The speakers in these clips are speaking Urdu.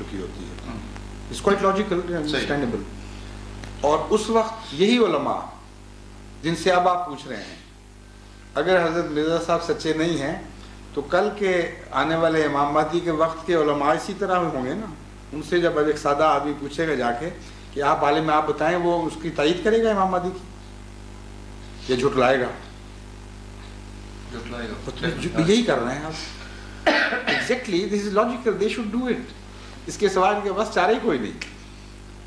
چکی ہوتی ہے. It's quite logical and understandable. اور اس وقت یہی علماء جن سے اب آپ پوچھ رہے ہیں اگر حضرت مرزا صاحب سچے نہیں ہیں تو کل کے آنے والے امام مہدی کے وقت کے علماء اسی طرح ہوں گے نا. ان سے جب ایک سادہ آدمی پوچھے گا جا کے کہ آپ عالم آپ بتائیں, وہ اس کی تائید کرے گا امام مہدی کی یا جھٹلائے گا؟ یہی کر رہے ہیں آپ. Exactly this is logical, they should do it. اس کے سوائے ان کے بس چارہ ہی کوئی نہیں.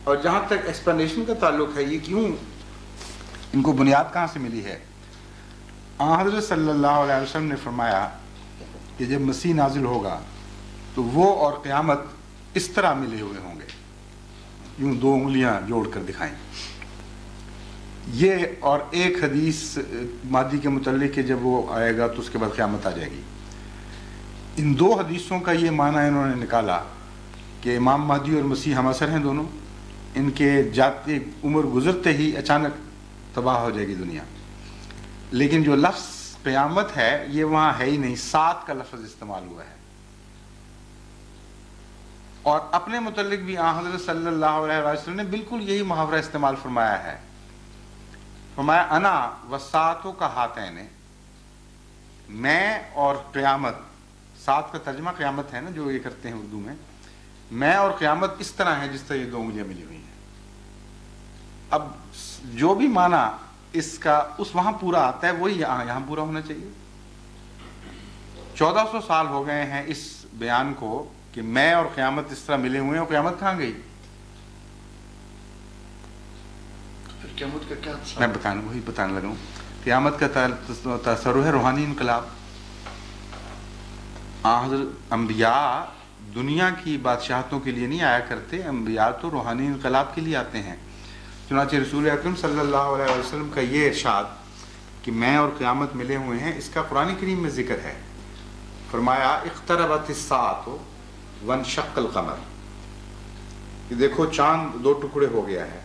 اور جہاں تک ایکسپلینیشن کا تعلق ہے, یہ کیوں ان کو بنیاد کہاں سے ملی ہے, حضرت صلی اللہ علیہ وسلم نے فرمایا کہ جب مسیح نازل ہوگا تو وہ اور قیامت اس طرح ملے ہوئے ہوں گے, یوں دو انگلیاں جوڑ کر دکھائیں. یہ اور ایک حدیث مہدی کے متعلق کہ جب وہ آئے گا تو اس کے بعد قیامت آ جائے گی. ان دو حدیثوں کا یہ معنی انہوں نے نکالا کہ امام مہدی اور مسیح ہم عصر ہیں دونوں, ان کے جاتے عمر گزرتے ہی اچانک تباہ ہو جائے گی دنیا. لیکن جو لفظ قیامت ہے یہ وہاں ہے ہی نہیں, سات کا لفظ استعمال ہوا ہے. اور اپنے متعلق بھی حضرت صلی اللہ علیہ وسلم نے بالکل یہی محاورہ استعمال فرمایا ہے. فرمایا انا وساعتوں کا ہاتین, میں اور قیامت. سات کا ترجمہ قیامت ہے نا جو یہ کرتے ہیں اردو میں اور قیامت اس طرح ہے جس طرح یہ دو انگلیاں ملی ہوئی ہیں. اب جو بھی معنی اس کا اس وہاں پورا آتا ہے وہی یہاں پورا ہونا چاہیے. 1400 سال ہو گئے ہیں اس بیان کو کہ میں اور قیامت اس طرح ملے ہوئے ہیں, اور قیامت کہاں گئی؟ پھر قیامت کا کیا میں وہی بتانے لگا ہوں. قیامت کا تصور ہے روحانی انقلاب. حضرت انبیاء دنیا کی بادشاہتوں کے لیے نہیں آیا کرتے, انبیاء تو روحانی انقلاب کے لیے آتے ہیں. چنانچہ رسول اکرم صلی اللہ علیہ وسلم کا یہ ارشاد کہ میں اور قیامت ملے ہوئے ہیں, اس کا قرآن کریم میں ذکر ہے. فرمایا اقتربت الساعۃ وانشق القمر, کہ دیکھو چاند دو ٹکڑے ہو گیا ہے.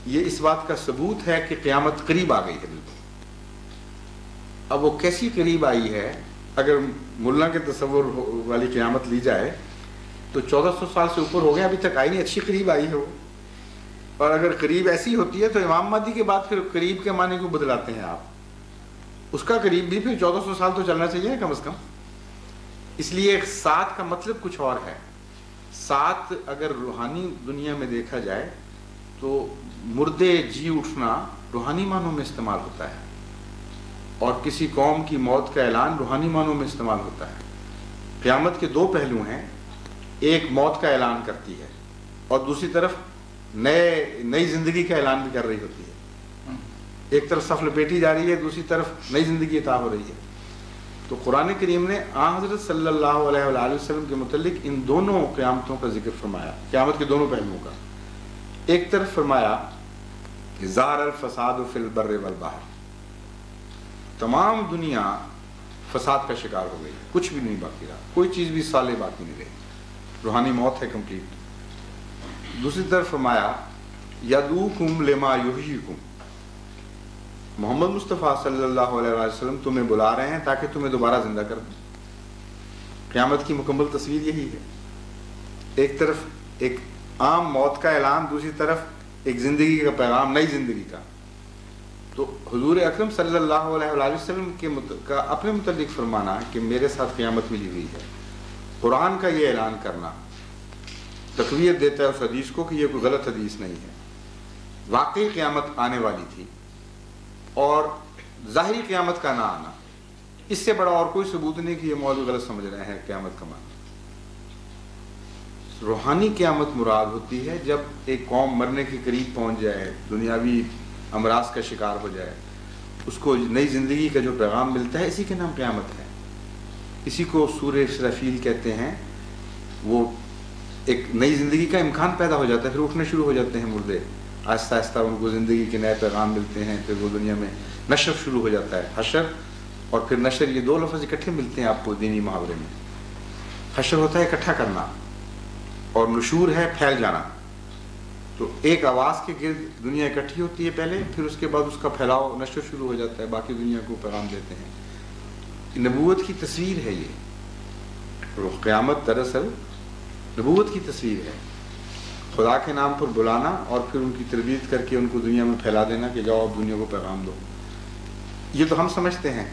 یہ اس بات کا ثبوت ہے کہ قیامت قریب آ گئی ہے بالکل. اب وہ کیسی قریب آئی ہے؟ اگر ملا کے تصور والی قیامت لی جائے تو 1400 سال سے اوپر ہو گیا, ابھی تک آئی نہیں, اچھی قریب آئی ہے وہ. اور اگر قریب ایسی ہوتی ہے تو امام مہدی کے بعد پھر قریب کے معنی کو بدلاتے ہیں آپ. اس کا قریب بھی پھر 1400 سال تو چلنا چاہیے کم از کم. اس لیے سات کا مطلب کچھ اور ہے. سات اگر روحانی دنیا میں دیکھا جائے تو مردے جی اٹھنا روحانی معنوں میں استعمال ہوتا ہے, اور کسی قوم کی موت کا اعلان روحانی معنوں میں استعمال ہوتا ہے. قیامت کے دو پہلو ہیں, ایک موت کا اعلان کرتی ہے اور دوسری طرف نئی زندگی کا اعلان بھی کر رہی ہوتی ہے. ایک طرف صف لپیٹی جا رہی ہے, دوسری طرف نئی زندگی عطا ہو رہی ہے. تو قرآن کریم نے حضرت صلی اللہ علیہ وآلہ وسلم کے متعلق ان دونوں قیامتوں کا ذکر فرمایا, قیامت کے دونوں پہلوؤں کا. ایک طرف فرمایا کہ ظہر الفساد فی البر والبحر, تمام دنیا فساد کا شکار ہو گئی, کچھ بھی نہیں باقی رہا, کوئی چیز بھی صالح باقی نہیں رہی, روحانی موت ہے کمپلیٹ. دوسری طرف فرمایا یدعوکم لما یحییکم, محمد مصطفیٰ صلی اللہ علیہ وسلم تمہیں بلا رہے ہیں تاکہ تمہیں دوبارہ زندہ کر دیں. قیامت کی مکمل تصویر یہی ہے. ایک طرف ایک عام موت کا اعلان, دوسری طرف ایک زندگی کا پیغام, نئی زندگی کا. تو حضور اکرم صلی اللہ علیہ وآلہ وسلم کا اپنے متعلق فرمانا کہ میرے ساتھ قیامت ملی ہوئی ہے, قرآن کا یہ اعلان کرنا تقویت دیتا ہے اس حدیث کو کہ یہ کوئی غلط حدیث نہیں ہے, واقعی قیامت آنے والی تھی. اور ظاہری قیامت کا نہ آنا, اس سے بڑا اور کوئی ثبوت نہیں کہ یہ موضوع غلط سمجھ رہے ہیں قیامت کا معنی. روحانی قیامت مراد ہوتی ہے جب ایک قوم مرنے کے قریب پہنچ جائے, دنیاوی امراض کا شکار ہو جائے, اس کو نئی زندگی کا جو پیغام ملتا ہے, اسی کے نام قیامت ہے. اسی کو سورہ اسرافیل کہتے ہیں. وہ ایک نئی زندگی کا امکان پیدا ہو جاتا ہے, پھر اٹھنے شروع ہو جاتے ہیں مردے, آہستہ آہستہ ان کو زندگی کے نئے پیغام ملتے ہیں, پھر وہ دنیا میں نشر شروع ہو جاتا ہے. حشر اور پھر نشر, یہ دو لفظ اکٹھے ملتے ہیں آپ کو دینی محاورے میں. حشر ہوتا ہے اکٹھا کرنا, اور نشور ہے پھیل جانا. تو ایک آواز کے گرد دنیا اکٹھی ہوتی ہے پہلے, پھر اس کے بعد اس کا پھیلاؤ نشر شروع ہو جاتا ہے, باقی دنیا کو پیغام دیتے ہیں. نبوت کی تصویر ہے یہ. قیامت دراصل نبوت کی تصویر ہے، خدا کے نام پر بلانا اور پھر ان کی تربیت کر کے ان کو دنیا میں پھیلا دینا کہ جاؤ اب دنیا کو پیغام دو. یہ تو ہم سمجھتے ہیں،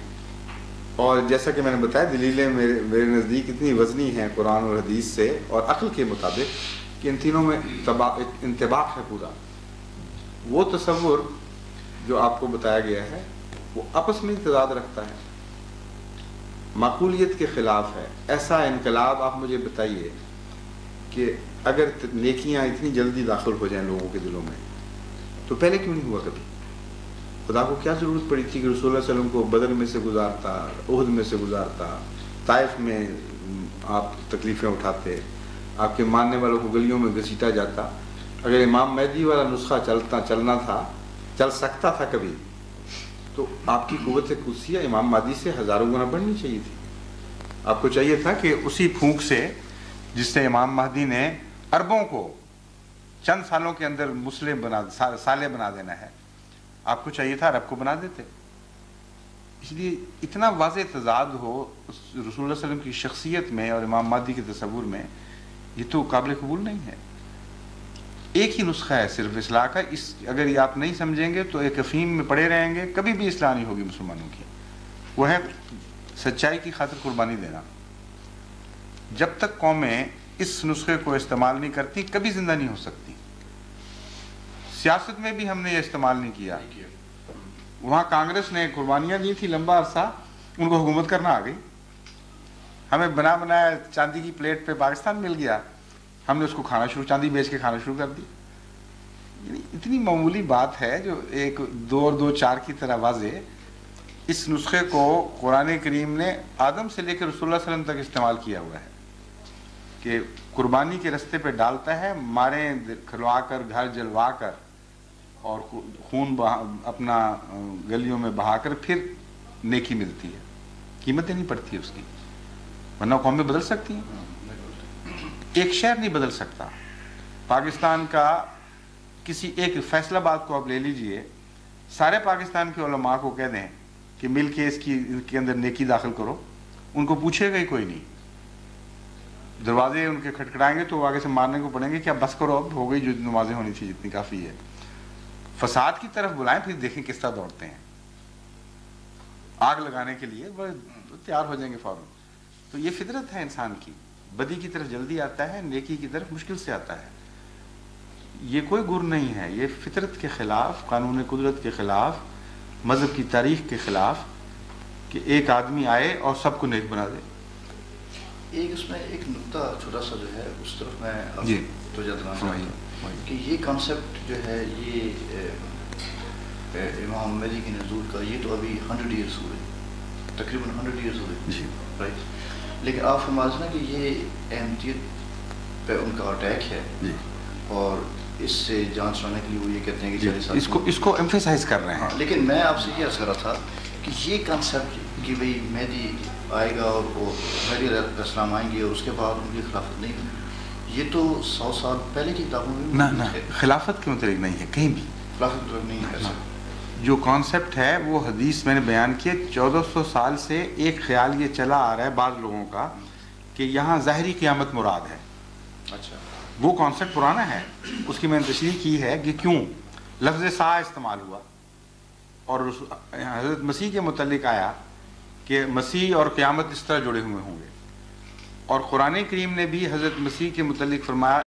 اور جیسا کہ میں نے بتایا دلیلیں میرے نزدیک اتنی وزنی ہیں قرآن اور حدیث سے اور عقل کے مطابق کہ ان تینوں میں انطباق ہے پورا. وہ تصور جو آپ کو بتایا گیا ہے وہ آپس میں تضاد رکھتا ہے، معقولیت کے خلاف ہے. ایسا انقلاب آپ مجھے بتائیے کہ اگر نیکیاں اتنی جلدی داخل ہو جائیں لوگوں کے دلوں میں تو پہلے کیوں نہیں ہوا کبھی؟ خدا کو کیا ضرورت پڑی تھی کہ رسول اللہ صلی اللہ علیہ وسلم کو بدر میں سے گزارتا، احد میں سے گزارتا، طائف میں آپ تکلیفیں اٹھاتے، آپ کے ماننے والوں کو گلیوں میں گھسیٹا جاتا. اگر امام مہدی والا نسخہ چلنا تھا، چل سکتا تھا کبھی، تو آپ کی قوت قدسیہ امام مہدی سے ہزاروں گنا بڑھنی چاہیے تھی. آپ کو چاہیے تھا کہ اسی پھونک سے جس سے امام مہدی نے عربوں کو چند سالوں کے اندر مسلم صالح بنا دینا ہے، آپ کو چاہیے تھا عرب کو بنا دیتے. اس لیے اتنا واضح تضاد ہو رسول اللہ صلی اللہ علیہ وسلم کی شخصیت میں اور امام مہدی کے تصور میں، یہ تو قابل قبول نہیں ہے. ایک ہی نسخہ ہے صرف اصلاح کا. اگر یہ آپ نہیں سمجھیں گے تو ایک افہیم میں پڑے رہیں گے، کبھی بھی اصلاح نہیں ہوگی مسلمانوں کی. وہ ہے سچائی کی خاطر قربانی دینا. جب تک قومیں اس نسخے کو استعمال نہیں کرتی کبھی زندہ نہیں ہو سکتی. سیاست میں بھی ہم نے یہ استعمال نہیں کیا. وہاں کانگریس نے قربانیاں دی تھی لمبا عرصہ، ان کو حکومت کرنا آ گئی. ہمیں بنا بنایا چاندی کی پلیٹ پہ پاکستان مل گیا، ہم نے اس کو چاندی بیچ کے کھانا شروع کر دی. یعنی اتنی معمولی بات ہے جو ایک 2 اور 2 4 کی طرح واضح. اس نسخے کو قرآن کریم نے آدم سے لے کر رسول اللہ صلی اللہ علیہ وسلم تک استعمال کیا ہوا ہے کہ قربانی کے رستے پہ ڈالتا ہے، ماریں کھلوا کر، گھر جلوا کر اور خون اپنا گلیوں میں بہا کر پھر نیکی ملتی ہے. قیمت دینی پڑتی ہے اس کی، ورنہ قومیں بدل سکتی ہیں. ایک شہر نہیں بدل سکتا. پاکستان کا کسی ایک فیصلہ آباد کو آپ لے لیجئے، سارے پاکستان کے علماء کو کہہ دیں کہ مل کے اس کے اندر نیکی داخل کرو، ان کو پوچھے گا ہی کوئی نہیں. دروازے ان کے کھٹکھٹائیں گے تو وہ آگے سے مارنے کو پڑیں گے کہ اب بس کرو، اب ہو گئی جو نمازیں ہونی تھی جتنی کافی ہے. فساد کی طرف بلائیں پھر دیکھیں کس طرح دوڑتے ہیں. آگ لگانے کے لیے وہ تیار ہو جائیں گے فوراً. تو یہ فطرت ہے انسان کی، بدی کی طرف جلدی آتا ہے، نیکی کی طرف مشکل سے آتا ہے. یہ کوئی گر نہیں ہے، یہ فطرت کے خلاف، قانون قدرت کے خلاف، مذہب کی تاریخ کے خلاف کہ ایک آدمی آئے اور سب کو نیک بنا دے. اس میں ایک نقطہ چھوٹا سا جو ہے اس طرف میں جی توجہ دلانا چاہتا ہوں کہ یہ کانسیپٹ جو ہے یہ امام مہدی کی نزول کا یہ تو ابھی 100 ایئرس ہوئے، تقریباً 100 ایئرس ہوئے. جی رائٹ. لیکن آپ فرماتے ہیں کہ یہ احمدیت پہ ان کا اٹیک ہے جی، اور اس سے جان چھڑانے کے لیے وہ یہ کہتے ہیں کہ 40 سال اس کو ایمفیسائز کر رہے ہیں. لیکن میں آپ سے یہ عرض کر رہا تھا کہ یہ کانسیپٹ کہ بھئی مہدی آئے گا اور وہ مہدی علیہ السلام آئیں گے اور اس کے بعد ان کی خلافت نہیں ہوگی، یہ تو 100 سال پہلے کی کتابوں میں نہ خلافت کے متعلق نہیں ہے کہیں بھی. خلافت کے متعلق نہیں ہے. جو کانسیپٹ ہے وہ حدیث میں نے بیان کیا. 1400 سال سے ایک خیال یہ چلا آ رہا ہے بعض لوگوں کا کہ یہاں ظاہری قیامت مراد ہے. اچھا، وہ کانسیپٹ پرانا ہے، اس کی میں نے تشریح کی ہے کہ کیوں لفظ سا استعمال ہوا اور حضرت مسیح کے متعلق آیا کہ مسیح اور قیامت اس طرح جڑے ہوئے ہوں گے. اور قرآن کریم نے بھی حضرت مسیح کے متعلق فرمایا